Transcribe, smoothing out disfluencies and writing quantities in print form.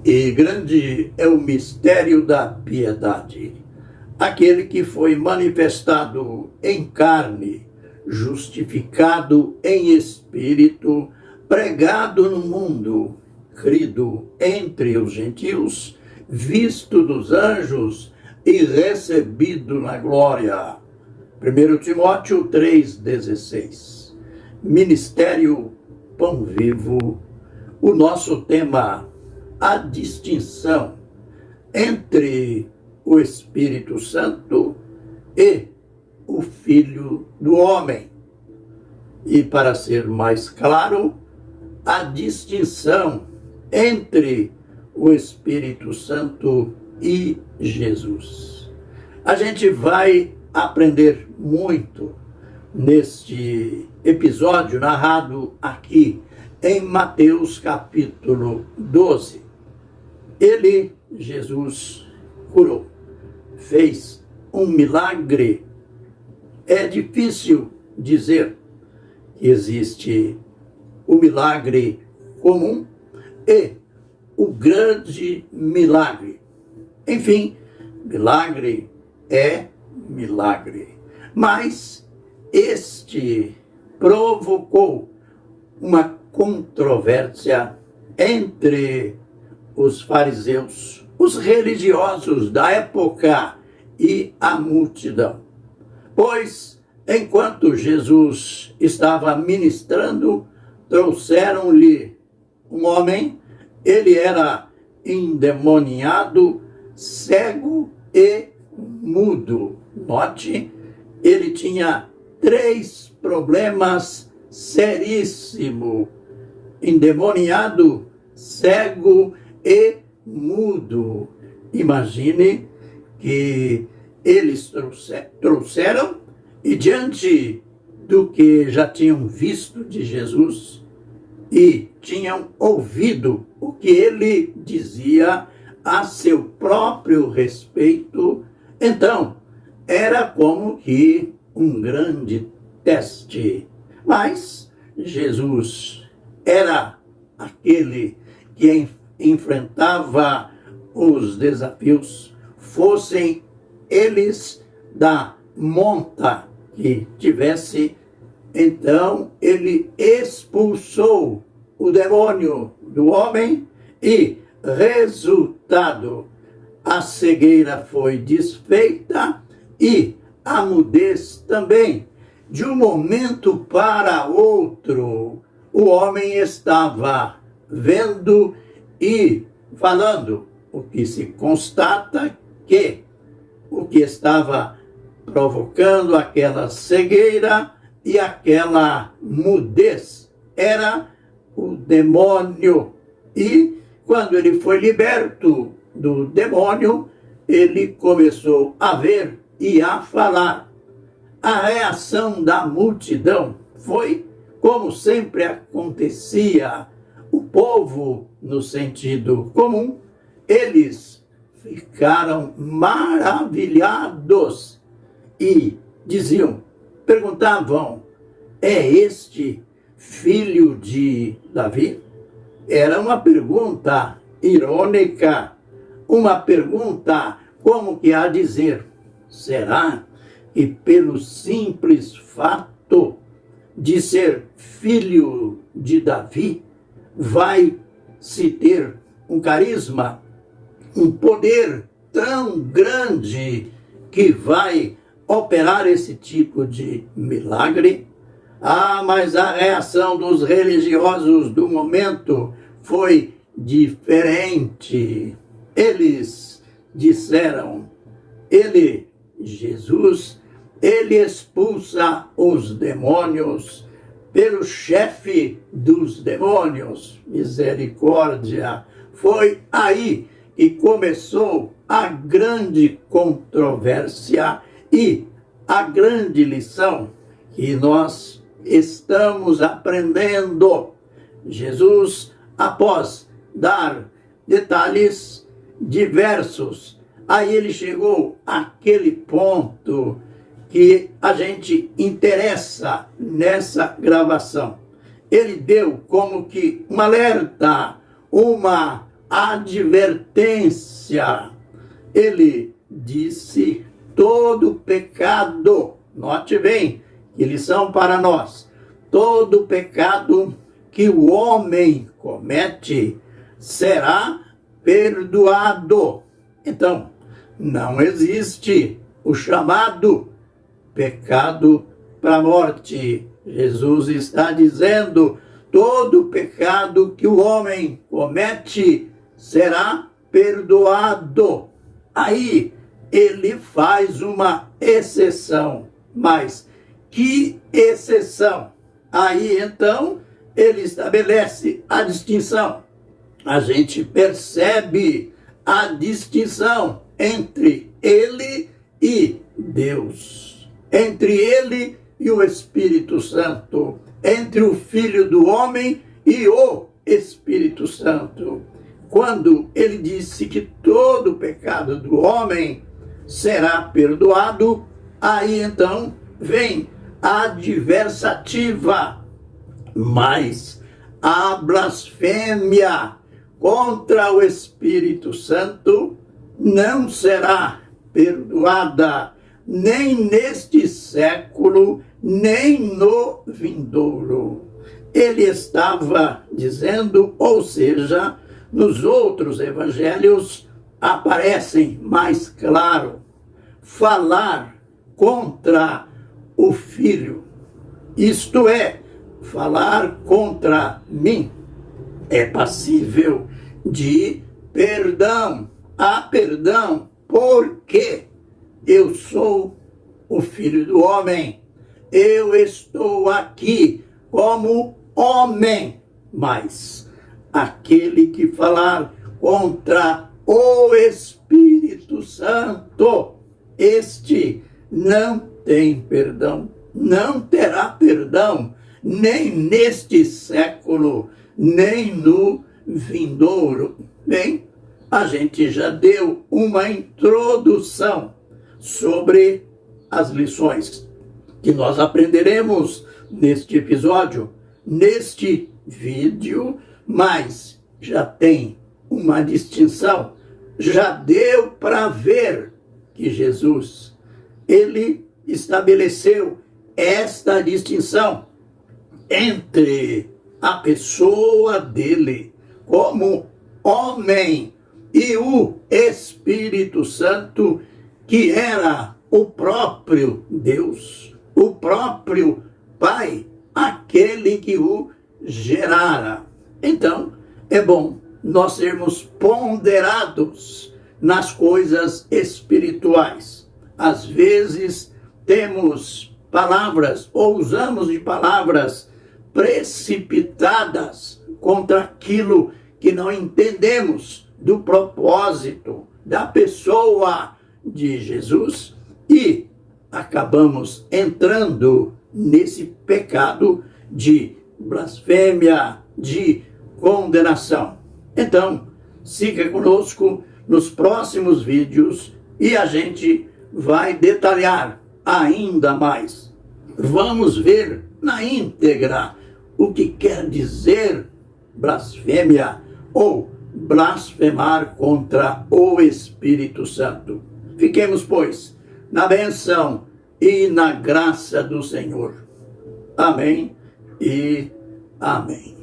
E grande é o mistério da piedade, aquele que foi manifestado em carne, justificado em espírito, pregado no mundo, crido entre os gentios, visto dos anjos e recebido na glória. 1 Timóteo 3,16. Ministério Pão Vivo. O nosso tema: a distinção entre o Espírito Santo e o Filho do Homem. E, para ser mais claro, a distinção entre o Espírito Santo e Jesus. A gente vai aprender muito neste episódio narrado aqui em Mateus capítulo 12. Ele, Jesus, curou, fez um milagre. É difícil dizer que existe o milagre comum e o grande milagre. Enfim, milagre é milagre. Mas este provocou uma controvérsia entre os fariseus, os religiosos da época e a multidão. Pois, enquanto Jesus estava ministrando, trouxeram-lhe um homem. Ele era endemoniado, cego e mudo. Note, ele tinha 3 problemas seríssimos: endemoniado, cego e mudo. Imagine que eles trouxeram, e diante do que já tinham visto de Jesus e tinham ouvido o que ele dizia a seu próprio respeito, então era como que um grande teste. Mas Jesus era aquele que enfrentava os desafios, fossem eles da monta que tivesse. Então ele expulsou o demônio do homem e, resultado, a cegueira foi desfeita e a mudez também. De um momento para outro, o homem estava vendo e falando, o que se constata que o que estava provocando aquela cegueira e aquela mudez era o demônio. E quando ele foi liberto do demônio, ele começou a ver e a falar. A reação da multidão foi como sempre acontecia. O povo, no sentido comum, eles ficaram maravilhados e perguntavam: é este filho de Davi? Era uma pergunta irônica, uma pergunta como que a dizer: será que pelo simples fato de ser filho de Davi vai se ter um carisma, um poder tão grande que vai operar esse tipo de milagre? Ah, mas a reação dos religiosos do momento foi diferente. Eles disseram: Jesus, ele expulsa os demônios pelo chefe dos demônios. Misericórdia! Foi aí que começou a grande controvérsia e a grande lição que nós estamos aprendendo. Jesus, após dar detalhes diversos, aí ele chegou àquele ponto que a gente interessa nessa gravação. Ele deu como que um alerta, uma advertência. Ele disse: todo pecado, note bem, que lição para nós, todo pecado que o homem comete será perdoado. Então, não existe o chamado pecado para a morte. Jesus está dizendo: todo pecado que o homem comete será perdoado. Aí ele faz uma exceção. Mas que exceção? Aí então ele estabelece a distinção. A gente percebe a distinção entre ele e Deus, entre ele e o Espírito Santo, entre o Filho do Homem e o Espírito Santo. Quando ele disse que todo pecado do homem será perdoado, aí então vem a adversativa, mas a blasfêmia contra o Espírito Santo não será perdoada, nem neste século, nem no vindouro. Ele estava dizendo, ou seja, nos outros evangelhos aparecem mais claro, falar contra o Filho, isto é, falar contra mim, é passível de perdão. Há perdão porque eu sou o Filho do Homem. Eu estou aqui como homem, mas aquele que falar contra o Espírito Santo, este não tem perdão, não terá perdão, nem neste século, nem no vindouro. Bem, a gente já deu uma introdução sobre as lições que nós aprenderemos neste episódio, neste vídeo, mas já tem uma distinção. Já deu para ver que Jesus, ele estabeleceu esta distinção entre a pessoa dele como homem e o Espírito Santo, que era o próprio Deus, o próprio Pai, aquele que o gerara. Então, é bom nós sermos ponderados nas coisas espirituais. Às vezes temos palavras, ou usamos de palavras precipitadas contra aquilo que não entendemos do propósito da pessoa de Jesus e acabamos entrando nesse pecado de blasfêmia, de condenação. Então, siga conosco nos próximos vídeos e a gente vai detalhar ainda mais. Vamos ver na íntegra o que quer dizer blasfêmia ou blasfemar contra o Espírito Santo. Fiquemos, pois, na bênção e na graça do Senhor. Amém e amém.